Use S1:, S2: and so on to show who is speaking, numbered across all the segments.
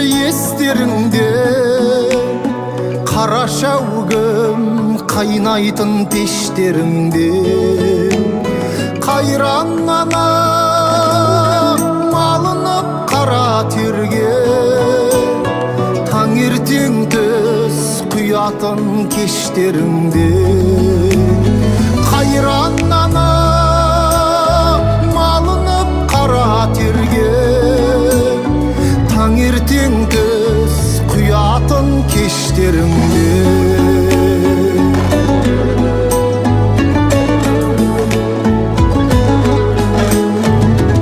S1: естеріңде қара шәугім қайнайтын пештеріңде қайран ана малынып қара терге таңертең түс құятын кештеріңде қайран ана малынып қара терге таңертең түс құятын кештеріңде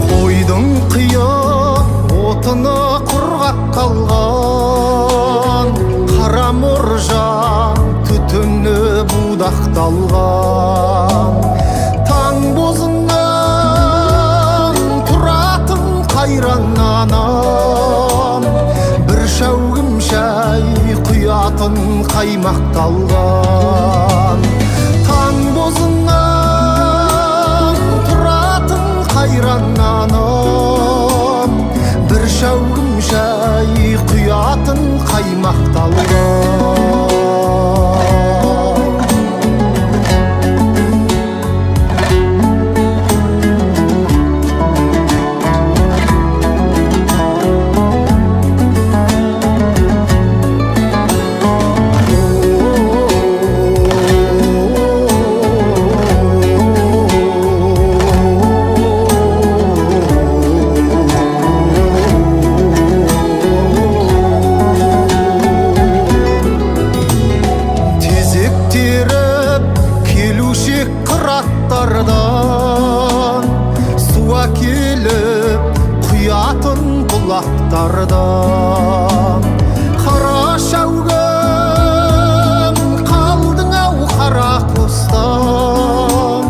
S1: қойдың қия отыны құрғап қалған қара мұржа түтіні будақталған таң бозынан тұратын қайран анам бір шәугім шәй құятын қаймақталған таң бозынан тұратын қайран анам бір шәугім шәй құятын қаймақталған су әкеліп құятын бұлақтардан қара шәугім қалдың ау қара қостан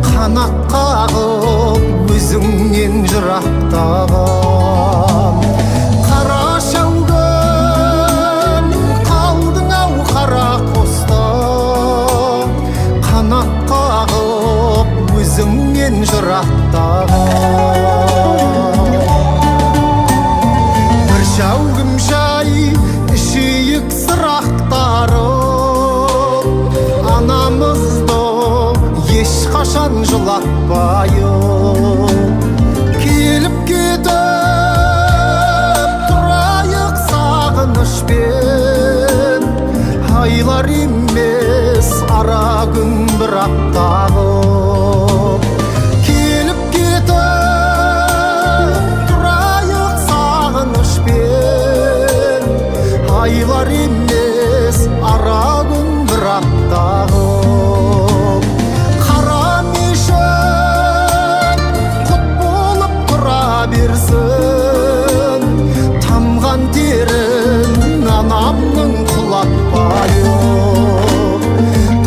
S1: қанат қағып өзіңнен жырақтаған қара шәугім қалдың ау қара қостан қанат қағып өзіңнен жырақтаған бір шәугім шай ішейік сырақтарып анамызды ешқашан жылатпайық келіп кетіп тұрайық сағынышпен айлар емес ара күн бір аптағып келіп кетіп тұрайық сағынышпен айлар емес ара күн бір аптағып қара мешіт құт болып тұра берсін тамған терін анамның құлатпайық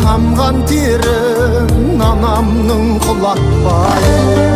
S1: тамған терін анамның құлатпайық